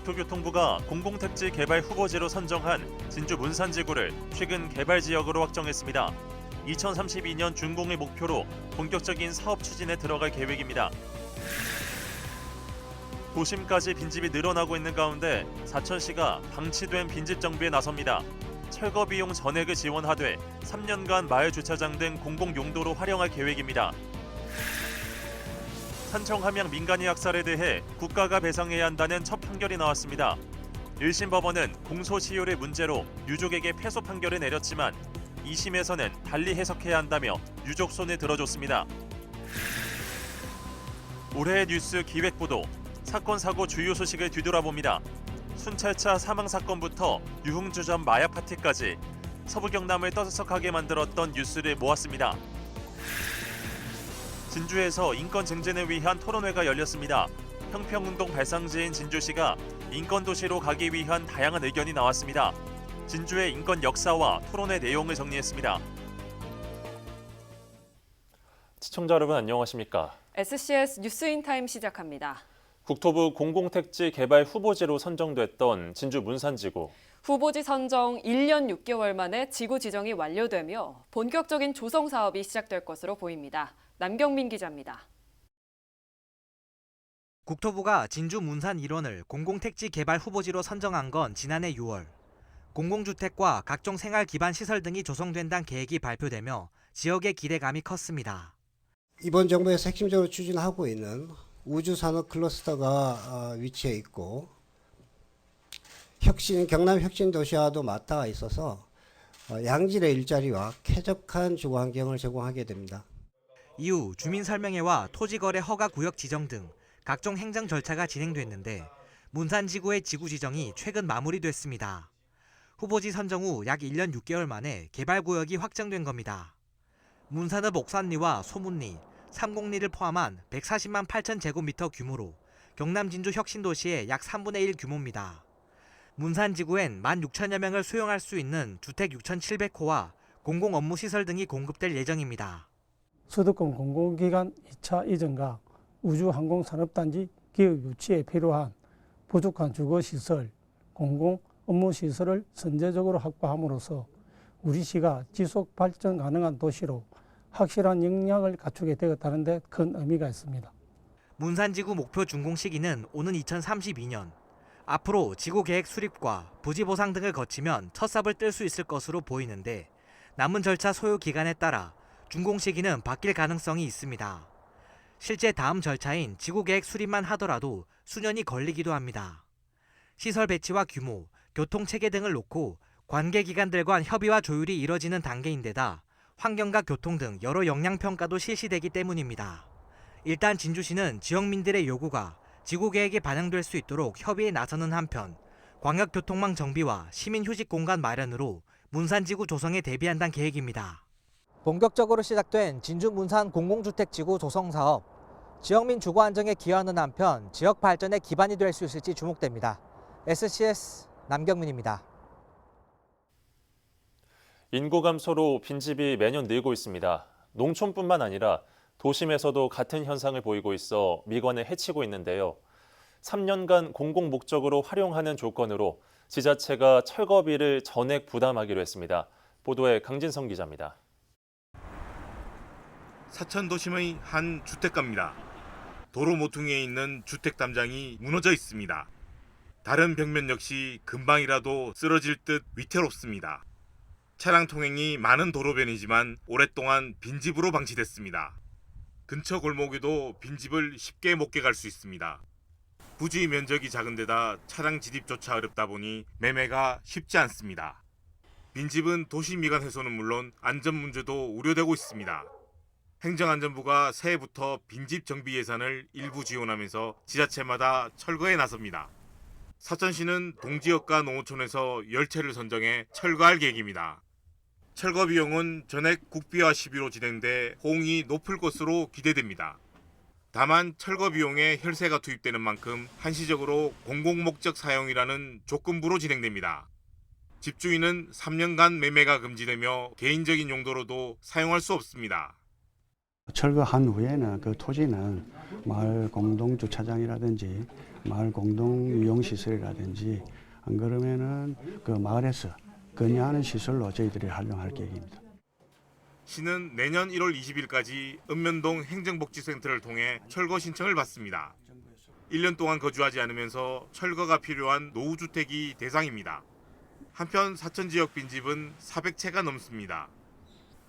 국토교통부가 공공택지 개발 후보지로 선정한 진주 문산지구를 최근 개발지역으로 확정했습니다. 2032년 준공을 목표로 본격적인 사업 추진에 들어갈 계획입니다. 도심까지 빈집이 늘어나고 있는 가운데 사천시가 방치된 빈집 정비에 나섭니다. 철거 비용 전액을 지원하되 3년간 마을 주차장 등 공공용도로 활용할 계획입니다. 산청 함양 민간인 학살에 대해 국가가 배상해야 한다는 첫 판결이 나왔습니다. 1심 법원은 공소시효를 문제로 유족에게 패소 판결을 내렸지만 2심에서는 달리 해석해야 한다며 유족 손을 들어줬습니다. 올해의 뉴스 기획보도, 사건 사고 주요 소식을 뒤돌아봅니다. 순찰차 사망 사건부터 유흥주점 마약 파티까지 서부 경남을 떠들썩하게 만들었던 뉴스를 모았습니다. 진주에서 인권 증진을 위한 토론회가 열렸습니다. 평평운동 발상지인 진주시가 인권도시로 가기 위한 다양한 의견이 나왔습니다. 진주의 인권 역사와 토론회 내용을 정리했습니다. 시청자 여러분 안녕하십니까? SCS 뉴스인타임 시작합니다. 국토부 공공택지 개발 후보지로 선정됐던 진주 문산지구. 후보지 선정 1년 6개월 만에 지구 지정이 완료되며 본격적인 조성 사업이 시작될 것으로 보입니다. 남경민 기자입니다. 국토부가 진주 문산 일원을 공공택지 개발 후보지로 선정한 건 지난해 6월. 공공주택과 각종 생활 기반 시설 등이 조성된다는 계획이 발표되며 지역의 기대감이 컸습니다. 이번 정부에서 핵심적으로 추진하고 있는 우주산업 클러스터가 위치해 있고 경남 혁신도시와도 맞닿아 있어서 양질의 일자리와 쾌적한 주거 환경을 제공하게 됩니다. 이후 주민설명회와 토지거래 허가 구역 지정 등 각종 행정 절차가 진행됐는데 문산지구의 지구 지정이 최근 마무리됐습니다. 후보지 선정 후 약 1년 6개월 만에 개발구역이 확정된 겁니다. 문산읍 옥산리와 소문리, 삼곡리를 포함한 140만 8천 제곱미터 규모로 경남 진주 혁신도시의 약 3분의 1 규모입니다. 문산지구엔 16,000여 명을 수용할 수 있는 주택 6,700호와 공공업무시설 등이 공급될 예정입니다. 수도권 공공기관 2차 이전과 우주항공산업단지 기업 유치에 필요한 부족한 주거시설, 공공업무시설을 선제적으로 확보함으로써 우리 시가 지속 발전 가능한 도시로 확실한 역량을 갖추게 되었다는 데 큰 의미가 있습니다. 문산지구 목표 준공 시기는 오는 2032년. 앞으로 지구계획 수립과 부지 보상 등을 거치면 첫 삽을 뜰 수 있을 것으로 보이는데 남은 절차 소요 기간에 따라 준공 시기는 바뀔 가능성이 있습니다. 실제 다음 절차인 지구계획 수립만 하더라도 수년이 걸리기도 합니다. 시설 배치와 규모, 교통체계 등을 놓고 관계기관들 간 협의와 조율이 이뤄지는 단계인데다 환경과 교통 등 여러 영향평가도 실시되기 때문입니다. 일단 진주시는 지역민들의 요구가 지구계획에 반영될 수 있도록 협의에 나서는 한편 광역교통망 정비와 시민휴식 공간 마련으로 문산지구 조성에 대비한다는 계획입니다. 본격적으로 시작된 진주 문산 공공주택지구 조성 사업. 지역민 주거 안정에 기여하는 한편 지역 발전의 기반이 될 수 있을지 주목됩니다. SCS 남경민입니다. 인구 감소로 빈집이 매년 늘고 있습니다. 농촌뿐만 아니라 도심에서도 같은 현상을 보이고 있어 미관을 해치고 있는데요. 3년간 공공 목적으로 활용하는 조건으로 지자체가 철거비를 전액 부담하기로 했습니다. 보도에 강진성 기자입니다. 사천 도심의 한 주택가입니다. 도로 모퉁이에 있는 주택 담장이 무너져 있습니다. 다른 벽면 역시 금방이라도 쓰러질 듯 위태롭습니다. 차량 통행이 많은 도로변이지만 오랫동안 빈집으로 방치됐습니다. 근처 골목에도 빈집을 쉽게 못 개갈 수 있습니다. 부지 면적이 작은 데다 차량 진입조차 어렵다 보니 매매가 쉽지 않습니다. 빈집은 도시 미관 해소는 물론 안전 문제도 우려되고 있습니다. 행정안전부가 새해부터 빈집 정비 예산을 일부 지원하면서 지자체마다 철거에 나섭니다. 사천시는 동지역과 농어촌에서 10채를 선정해 철거할 계획입니다. 철거 비용은 전액 국비화 시비로 진행돼 호응이 높을 것으로 기대됩니다. 다만 철거 비용에 혈세가 투입되는 만큼 한시적으로 공공목적 사용이라는 조건부로 진행됩니다. 집주인은 3년간 매매가 금지되며 개인적인 용도로도 사용할 수 없습니다. 철거한 후에는 그 토지는 마을 공동 주차장이라든지 마을 공동 유용 시설이라든지 안 그러면은 그 마을에서 건의하는 시설로 저희들이 활용할 계획입니다. 시는 내년 1월 20일까지 읍면동 행정복지센터를 통해 철거 신청을 받습니다. 1년 동안 거주하지 않으면서 철거가 필요한 노후주택이 대상입니다. 한편 사천 지역 빈집은 400채가 넘습니다.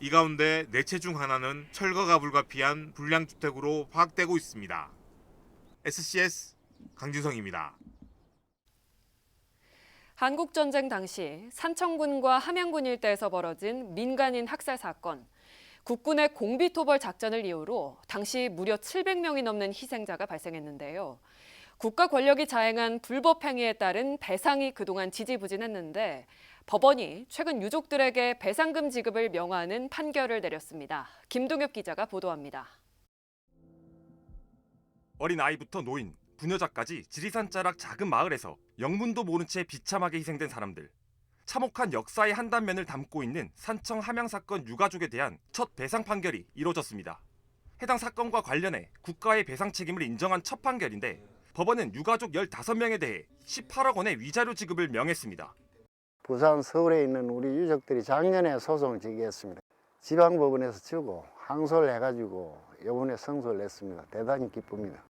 이 가운데 4채 중 하나는 철거가 불가피한 불량주택으로 파악되고 있습니다. SCS 강진성입니다. 한국전쟁 당시 산청군과 함양군 일대에서 벌어진 민간인 학살 사건. 국군의 공비토벌 작전을 이유로 당시 무려 700명이 넘는 희생자가 발생했는데요. 국가 권력이 자행한 불법 행위에 따른 배상이 그동안 지지부진했는데 법원이 최근 유족들에게 배상금 지급을 명하는 판결을 내렸습니다. 김동엽 기자가 보도합니다. 어린아이부터 노인, 부녀자까지 지리산 자락 작은 마을에서 영문도 모른 채 비참하게 희생된 사람들. 참혹한 역사의 한 단면을 담고 있는 산청 함양 사건 유가족에 대한 첫 배상 판결이 이뤄졌습니다. 해당 사건과 관련해 국가의 배상 책임을 인정한 첫 판결인데 법원은 유가족 15명에 대해 18억 원의 위자료 지급을 명했습니다. 부산, 서울에 있는 우리 유족들이 작년에 소송을 제기했습니다. 지방법원에서 지고 항소를 해가지고 이번에 승소를 냈습니다. 대단히 기쁩니다.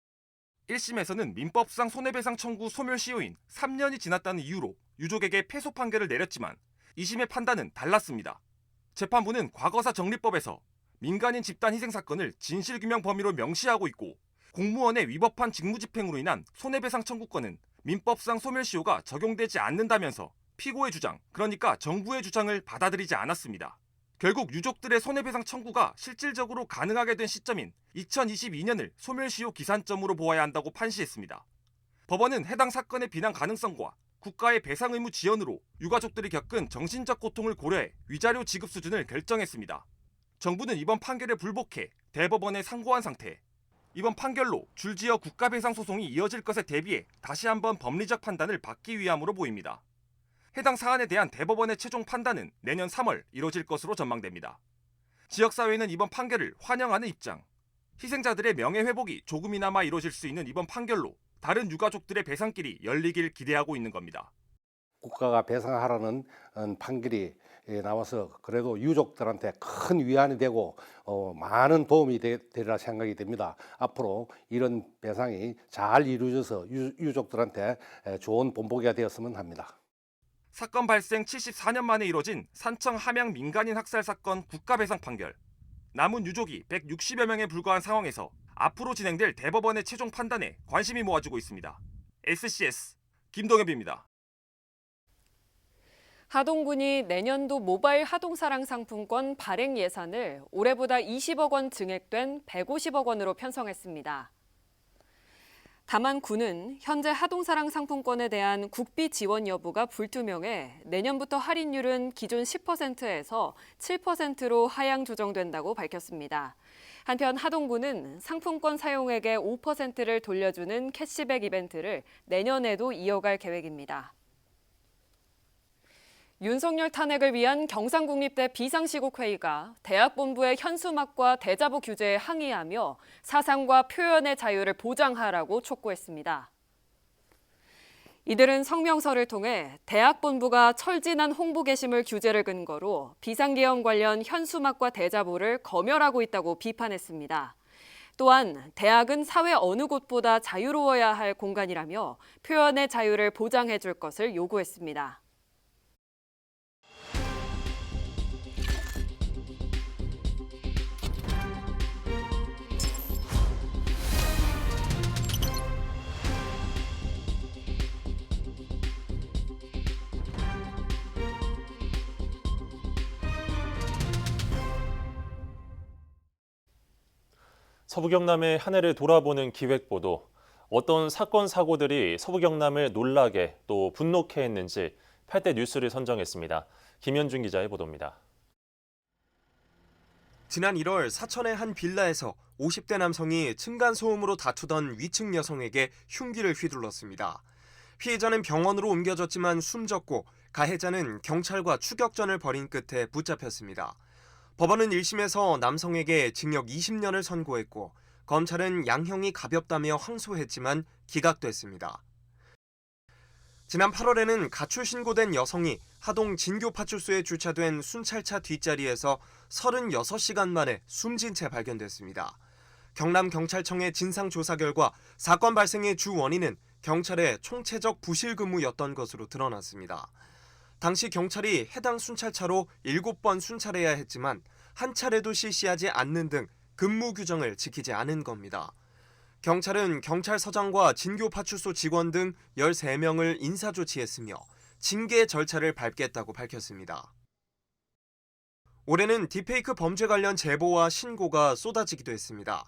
1심에서는 민법상 손해배상 청구 소멸시효인 3년이 지났다는 이유로 유족에게 패소 판결을 내렸지만 2심의 판단은 달랐습니다. 재판부는 과거사 정리법에서 민간인 집단 희생 사건을 진실규명 범위로 명시하고 있고 공무원의 위법한 직무집행으로 인한 손해배상 청구권은 민법상 소멸시효가 적용되지 않는다면서 피고의 주장, 그러니까 정부의 주장을 받아들이지 않았습니다. 결국 유족들의 손해배상 청구가 실질적으로 가능하게 된 시점인 2022년을 소멸시효 기산점으로 보아야 한다고 판시했습니다. 법원은 해당 사건의 비난 가능성과 국가의 배상 의무 지연으로 유가족들이 겪은 정신적 고통을 고려해 위자료 지급 수준을 결정했습니다. 정부는 이번 판결에 불복해 대법원에 상고한 상태. 이번 판결로 줄지어 국가배상 소송이 이어질 것에 대비해 다시 한번 법리적 판단을 받기 위함으로 보입니다. 해당 사안에 대한 대법원의 최종 판단은 내년 3월 이뤄질 것으로 전망됩니다. 지역사회는 이번 판결을 환영하는 입장. 희생자들의 명예회복이 조금이나마 이뤄질 수 있는 이번 판결로 다른 유가족들의 배상길이 열리길 기대하고 있는 겁니다. 국가가 배상하라는 판결이 나와서 그래도 유족들한테 큰 위안이 되고 많은 도움이 되리라 생각이 됩니다. 앞으로 이런 배상이 잘 이루어져서 유족들한테 좋은 본보기가 되었으면 합니다. 사건 발생 74년 만에 이뤄진 산청 함양 민간인 학살 사건 국가배상 판결. 남은 유족이 160여 명에 불과한 상황에서 앞으로 진행될 대법원의 최종 판단에 관심이 모아지고 있습니다. SCS 김동엽입니다. 하동군이 내년도 모바일 하동사랑 상품권 발행 예산을 올해보다 20억 원 증액된 150억 원으로 편성했습니다. 다만 군은 현재 하동사랑 상품권에 대한 국비 지원 여부가 불투명해 내년부터 할인율은 기존 10%에서 7%로 하향 조정된다고 밝혔습니다. 한편 하동군은 상품권 사용액의 5%를 돌려주는 캐시백 이벤트를 내년에도 이어갈 계획입니다. 윤석열 탄핵을 위한 경상국립대 비상시국회의가 대학본부의 현수막과 대자보 규제에 항의하며 사상과 표현의 자유를 보장하라고 촉구했습니다. 이들은 성명서를 통해 대학본부가 철진한 홍보 게시물 규제를 근거로 비상계엄 관련 현수막과 대자보를 검열하고 있다고 비판했습니다. 또한 대학은 사회 어느 곳보다 자유로워야 할 공간이라며 표현의 자유를 보장해 줄 것을 요구했습니다. 서부 경남의 한 해를 돌아보는 기획보도. 어떤 사건, 사고들이 서부 경남을 놀라게 또 분노케 했는지 8대 뉴스를 선정했습니다. 김현준 기자의 보도입니다. 지난 1월 사천의 한 빌라에서 50대 남성이 층간소음으로 다투던 위층 여성에게 흉기를 휘둘렀습니다. 피해자는 병원으로 옮겨졌지만 숨졌고 가해자는 경찰과 추격전을 벌인 끝에 붙잡혔습니다. 법원은 1심에서 남성에게 징역 20년을 선고했고 검찰은 양형이 가볍다며 항소했지만 기각됐습니다. 지난 8월에는 가출 신고된 여성이 하동 진교파출소에 주차된 순찰차 뒷자리에서 36시간 만에 숨진 채 발견됐습니다. 경남경찰청의 진상조사 결과 사건 발생의 주 원인은 경찰의 총체적 부실 근무였던 것으로 드러났습니다. 당시 경찰이 해당 순찰차로 7번 순찰해야 했지만 한 차례도 실시하지 않는 등 근무 규정을 지키지 않은 겁니다. 경찰은 경찰서장과 진교파출소 직원 등 13명을 인사조치했으며 징계 절차를 밟겠다고 밝혔습니다. 올해는 딥페이크 범죄 관련 제보와 신고가 쏟아지기도 했습니다.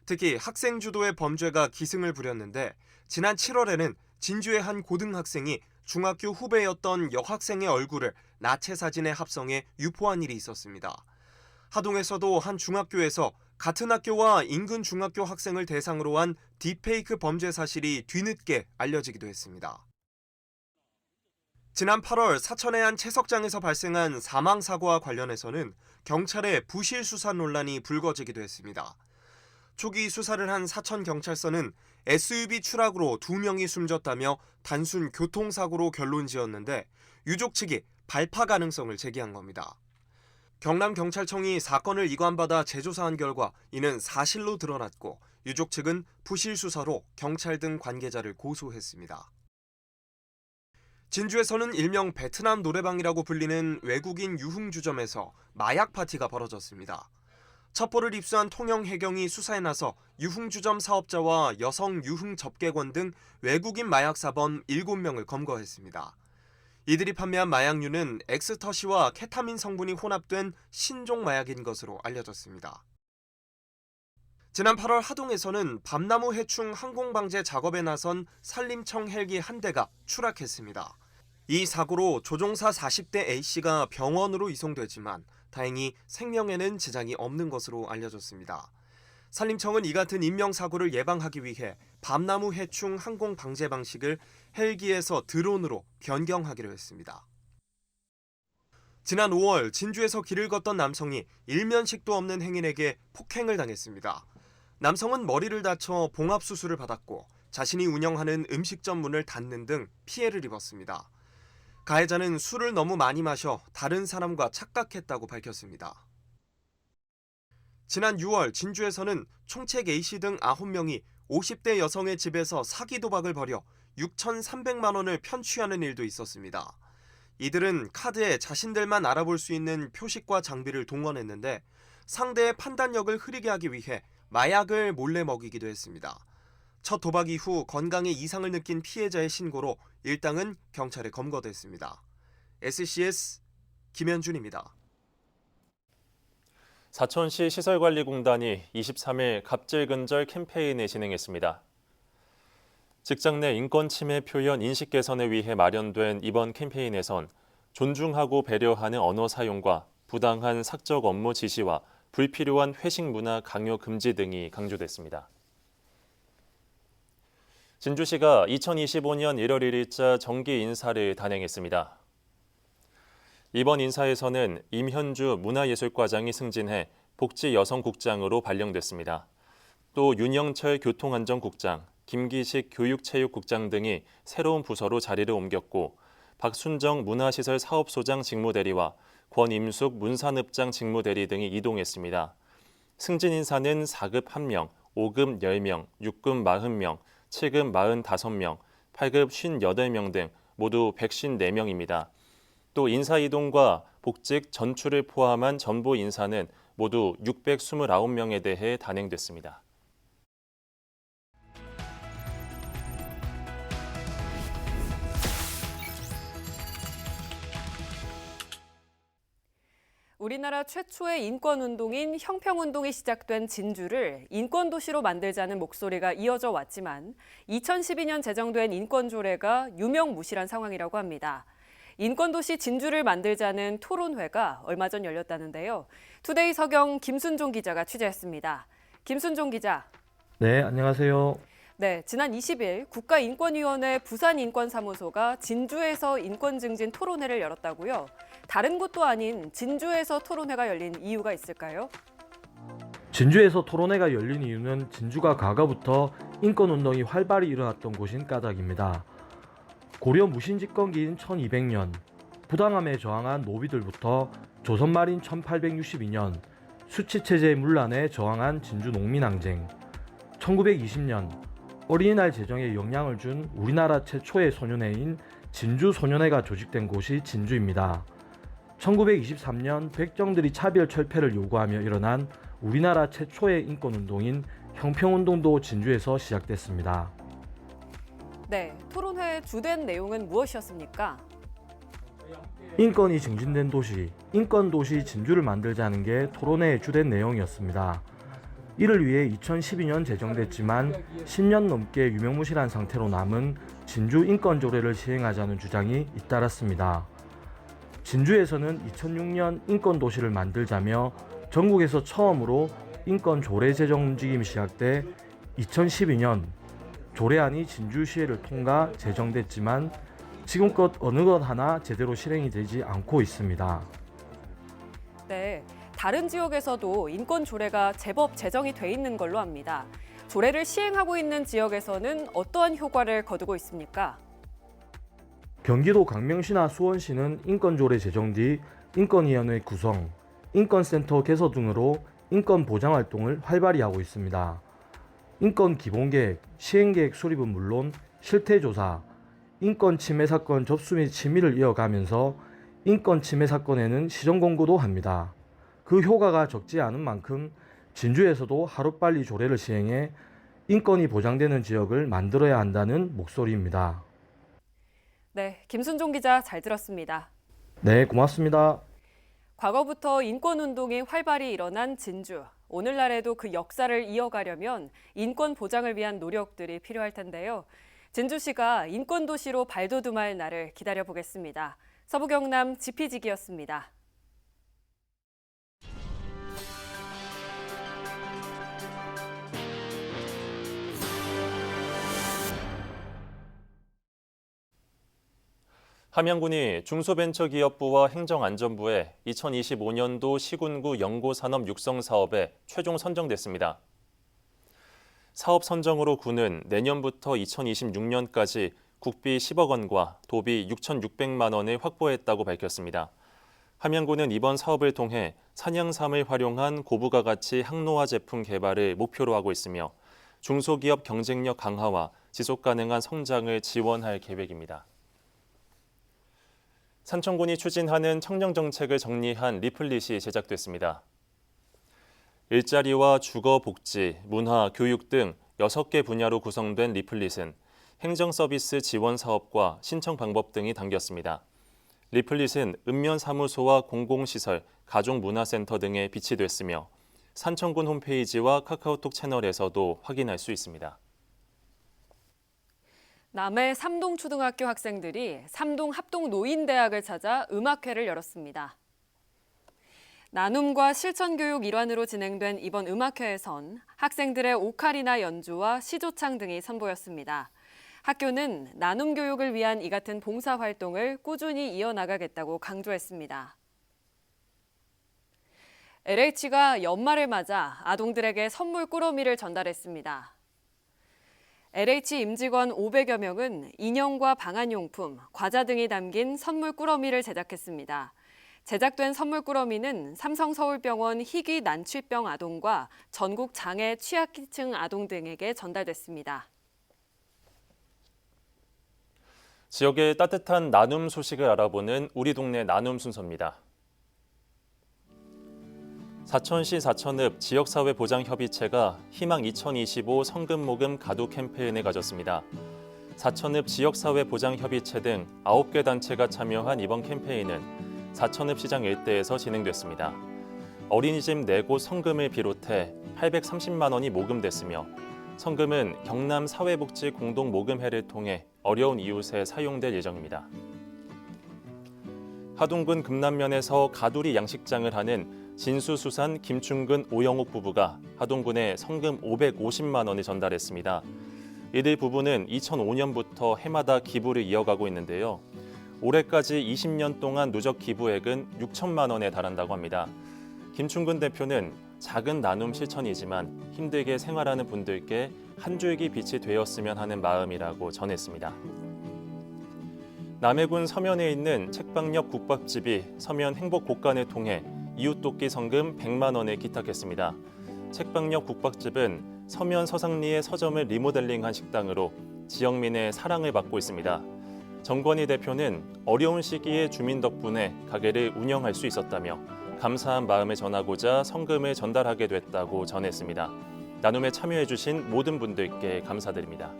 특히 학생 주도의 범죄가 기승을 부렸는데 지난 7월에는 진주의 한 고등학생이 중학교 후배였던 여학생의 얼굴을 나체 사진에 합성해 유포한 일이 있었습니다. 하동에서도 한 중학교에서 같은 학교와 인근 중학교 학생을 대상으로 한 딥페이크 범죄 사실이 뒤늦게 알려지기도 했습니다. 지난 8월 사천의 한 채석장에서 발생한 사망사고와 관련해서는 경찰의 부실 수사 논란이 불거지기도 했습니다. 초기 수사를 한 사천경찰서는 SUV 추락으로 2명이 숨졌다며 단순 교통사고로 결론 지었는데 유족 측이 발파 가능성을 제기한 겁니다. 경남경찰청이 사건을 이관받아 재조사한 결과 이는 사실로 드러났고 유족 측은 부실 수사로 경찰 등 관계자를 고소했습니다. 진주에서는 일명 베트남 노래방이라고 불리는 외국인 유흥주점에서 마약 파티가 벌어졌습니다. 첩보를 입수한 통영해경이 수사에 나서 유흥주점 사업자와 여성 유흥 접객원 등 외국인 마약사범 7명을 검거했습니다. 이들이 판매한 마약류는 엑스터시와 케타민 성분이 혼합된 신종 마약인 것으로 알려졌습니다. 지난 8월 하동에서는 밤나무 해충 항공방제 작업에 나선 산림청 헬기 한 대가 추락했습니다. 이 사고로 조종사 40대 A씨가 병원으로 이송되지만 다행히 생명에는 지장이 없는 것으로 알려졌습니다. 산림청은 이 같은 인명사고를 예방하기 위해 밤나무 해충 항공 방제 방식을 헬기에서 드론으로 변경하기로 했습니다. 지난 5월 진주에서 길을 걷던 남성이 일면식도 없는 행인에게 폭행을 당했습니다. 남성은 머리를 다쳐 봉합수술을 받았고 자신이 운영하는 음식점 문을 닫는 등 피해를 입었습니다. 가해자는 술을 너무 많이 마셔 다른 사람과 착각했다고 밝혔습니다. 지난 6월 진주에서는 총책 A씨 등 9명이 50대 여성의 집에서 사기 도박을 벌여 6,300만 원을 편취하는 일도 있었습니다. 이들은 카드에 자신들만 알아볼 수 있는 표식과 장비를 동원했는데 상대의 판단력을 흐리게 하기 위해 마약을 몰래 먹이기도 했습니다. 첫 도박 이후 건강에 이상을 느낀 피해자의 신고로 일당은 경찰에 검거됐습니다. SCS 김현준입니다. 사천시 시설관리공단이 23일 갑질근절 캠페인을 진행했습니다. 직장 내 인권 침해 표현 인식 개선을 위해 마련된 이번 캠페인에선 존중하고 배려하는 언어 사용과 부당한 사적 업무 지시와 불필요한 회식 문화 강요 금지 등이 강조됐습니다. 진주시가 2025년 1월 1일자 정기 인사를 단행했습니다. 이번 인사에서는 임현주 문화예술과장이 승진해 복지여성국장으로 발령됐습니다. 또 윤영철 교통안전국장, 김기식 교육체육국장 등이 새로운 부서로 자리를 옮겼고 박순정 문화시설 사업소장 직무대리와 권임숙 문산읍장 직무대리 등이 이동했습니다. 승진 인사는 4급 1명, 5급 10명, 6급 40명, 7급 45명, 8급 58명 등 모두 154명입니다. 또 인사 이동과 복직 전출을 포함한 전보 인사는 모두 629명에 대해 단행됐습니다. 우리나라 최초의 인권운동인 형평운동이 시작된 진주를 인권도시로 만들자는 목소리가 이어져 왔지만 2012년 제정된 인권조례가 유명무실한 상황이라고 합니다. 인권도시 진주를 만들자는 토론회가 얼마 전 열렸다는데요. 투데이 서경 김순종 기자가 취재했습니다. 김순종 기자. 네, 안녕하세요. 네, 지난 20일 국가인권위원회 부산인권사무소가 진주에서 인권증진 토론회를 열었다고요. 다른 곳도 아닌 진주에서 토론회가 열린 이유가 있을까요? 진주에서 토론회가 열린 이유는 진주가 과거부터 인권운동이 활발히 일어났던 곳인 까닭입니다. 고려 무신집권기인 1200년, 부당함에 저항한 노비들부터 조선 말인 1862년, 수치체제 문란에 저항한 진주 농민항쟁, 1920년, 어린이날 제정에 영향을 준 우리나라 최초의 소년회인 진주소년회가 조직된 곳이 진주입니다. 1923년 백정들이 차별 철폐를 요구하며 일어난 우리나라 최초의 인권운동인 형평운동도 진주에서 시작됐습니다. 네, 토론회의 주된 내용은 무엇이었습니까? 인권이 증진된 도시, 인권도시 진주를 만들자는 게 토론회의 주된 내용이었습니다. 이를 위해 2012년 제정됐지만 10년 넘게 유명무실한 상태로 남은 진주 인권조례를 시행하자는 주장이 잇따랐습니다. 진주에서는 2006년 인권도시를 만들자며 전국에서 처음으로 인권조례 제정 움직임이 시작돼 2012년 조례안이 진주시회를 통과 제정됐지만 지금껏 어느 것 하나 제대로 실행이 되지 않고 있습니다. 네, 다른 지역에서도 인권 조례가 제법 제정이 돼 있는 걸로 압니다. 조례를 시행하고 있는 지역에서는 어떠한 효과를 거두고 있습니까? 경기도 강명시나 수원시는 인권조례 제정 뒤 인권위원회 구성, 인권센터 개소 등으로 인권 보장 활동을 활발히 하고 있습니다. 인권 기본계획, 시행계획 수립은 물론 실태조사, 인권 침해 사건 접수 및 심의를 이어가면서 인권 침해 사건에는 시정 공고도 합니다. 그 효과가 적지 않은 만큼 진주에서도 하루빨리 조례를 시행해 인권이 보장되는 지역을 만들어야 한다는 목소리입니다. 네, 김순종 기자 잘 들었습니다. 네, 고맙습니다. 과거부터 인권운동이 활발히 일어난 진주. 오늘날에도 그 역사를 이어가려면 인권 보장을 위한 노력들이 필요할 텐데요. 진주시가 인권도시로 발돋움할 날을 기다려보겠습니다. 서부경남 지피지기였습니다. 함양군이 중소벤처기업부와 행정안전부에 2025년도 시군구 연고산업 육성 사업에 최종 선정됐습니다. 사업 선정으로 군은 내년부터 2026년까지 국비 10억 원과 도비 6,600만 원을 확보했다고 밝혔습니다. 함양군은 이번 사업을 통해 산양삼을 활용한 고부가 가치 항노화 제품 개발을 목표로 하고 있으며 중소기업 경쟁력 강화와 지속 가능한 성장을 지원할 계획입니다. 산청군이 추진하는 청년정책을 정리한 리플릿이 제작됐습니다. 일자리와 주거, 복지, 문화, 교육 등 6개 분야로 구성된 리플릿은 행정서비스 지원 사업과 신청 방법 등이 담겼습니다. 리플릿은 읍면사무소와 공공시설, 가족문화센터 등에 비치됐으며 산청군 홈페이지와 카카오톡 채널에서도 확인할 수 있습니다. 남해 삼동초등학교 학생들이 삼동합동노인대학을 찾아 음악회를 열었습니다. 나눔과 실천교육 일환으로 진행된 이번 음악회에선 학생들의 오카리나 연주와 시조창 등이 선보였습니다. 학교는 나눔 교육을 위한 이 같은 봉사활동을 꾸준히 이어나가겠다고 강조했습니다. LH가 연말을 맞아 아동들에게 선물 꾸러미를 전달했습니다. LH 임직원 500여 명은 인형과 방한용품, 과자 등이 담긴 선물 꾸러미를 제작했습니다. 제작된 선물 꾸러미는 삼성서울병원 희귀 난치병 아동과 전국 장애 취약계층 아동 등에게 전달됐습니다. 지역의 따뜻한 나눔 소식을 알아보는 우리 동네 나눔 순서입니다. 사천시 사천읍 지역사회보장협의체가 희망 2025 성금모금 가두 캠페인을 가졌습니다. 사천읍 지역사회보장협의체 등 9개 단체가 참여한 이번 캠페인은 사천읍 시장 일대에서 진행됐습니다. 어린이집 4곳 성금을 비롯해 830만 원이 모금됐으며 성금은 경남 사회복지 공동모금회를 통해 어려운 이웃에 사용될 예정입니다. 하동군 금남면에서 가두리 양식장을 하는 진수수산 김충근 오영옥 부부가 하동군에 성금 550만 원을 전달했습니다. 이들 부부는 2005년부터 해마다 기부를 이어가고 있는데요. 올해까지 20년 동안 누적 기부액은 6천만 원에 달한다고 합니다. 김충근 대표는 작은 나눔 실천이지만 힘들게 생활하는 분들께 한 줄기 빛이 되었으면 하는 마음이라고 전했습니다. 남해군 서면에 있는 책방역 국밥집이 서면 행복곡간을 통해 이웃돕기 성금 100만 원을 기탁했습니다. 책방역 국밥집은 서면 서상리의 서점을 리모델링한 식당으로 지역민의 사랑을 받고 있습니다. 정권희 대표는 어려운 시기에 주민 덕분에 가게를 운영할 수 있었다며 감사한 마음을 전하고자 성금을 전달하게 됐다고 전했습니다. 나눔에 참여해주신 모든 분들께 감사드립니다.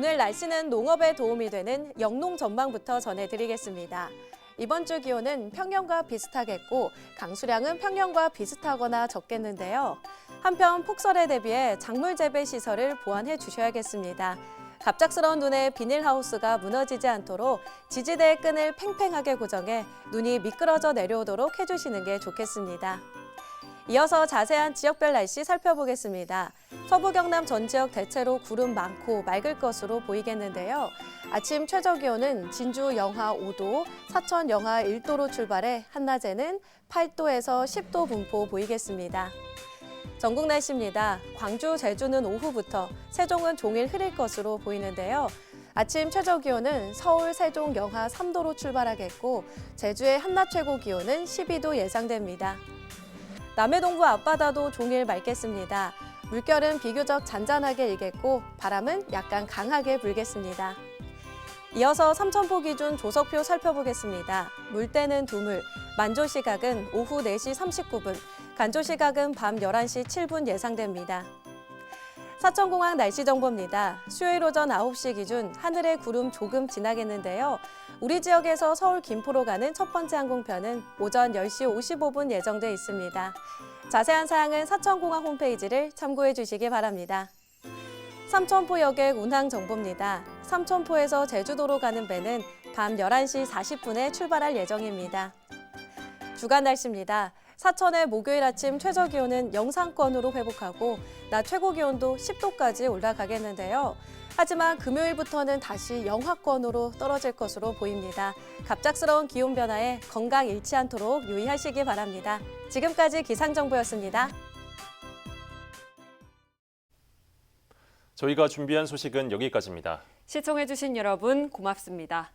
오늘 날씨는 농업에 도움이 되는 영농 전망부터 전해드리겠습니다. 이번 주 기온은 평년과 비슷하겠고 강수량은 평년과 비슷하거나 적겠는데요. 한편 폭설에 대비해 작물 재배 시설을 보완해 주셔야겠습니다. 갑작스러운 눈에 비닐하우스가 무너지지 않도록 지지대의 끈을 팽팽하게 고정해 눈이 미끄러져 내려오도록 해주시는 게 좋겠습니다. 이어서 자세한 지역별 날씨 살펴보겠습니다. 서부 경남 전 지역 대체로 구름 많고 맑을 것으로 보이겠는데요. 아침 최저 기온은 진주 영하 5도, 사천 영하 1도로 출발해 한낮에는 8도에서 10도 분포 보이겠습니다. 전국 날씨입니다. 광주, 제주는 오후부터, 세종은 종일 흐릴 것으로 보이는데요. 아침 최저 기온은 서울, 세종 영하 3도로 출발하겠고 제주의 한낮 최고 기온은 12도 예상됩니다. 남해 동부 앞바다도 종일 맑겠습니다. 물결은 비교적 잔잔하게 일겠고 바람은 약간 강하게 불겠습니다. 이어서 삼천포 기준 조석표 살펴보겠습니다. 물때는 두물, 만조 시각은 오후 4시 39분, 간조 시각은 밤 11시 7분 예상됩니다. 사천공항 날씨 정보입니다. 수요일 오전 9시 기준 하늘에 구름 조금 지나겠는데요. 우리 지역에서 서울 김포로 가는 첫 번째 항공편은 오전 10시 55분 예정돼 있습니다. 자세한 사항은 사천공항 홈페이지를 참고해 주시기 바랍니다. 삼천포역의 운항 정보입니다. 삼천포에서 제주도로 가는 배는 밤 11시 40분에 출발할 예정입니다. 주간 날씨입니다. 사천의 목요일 아침 최저 기온은 영상권으로 회복하고 낮 최고 기온도 10도까지 올라가겠는데요. 하지만 금요일부터는 다시 영하권으로 떨어질 것으로 보입니다. 갑작스러운 기온 변화에 건강 잃지 않도록 유의하시기 바랍니다. 지금까지 기상정보였습니다. 저희가 준비한 소식은 여기까지입니다. 시청해주신 여러분 고맙습니다.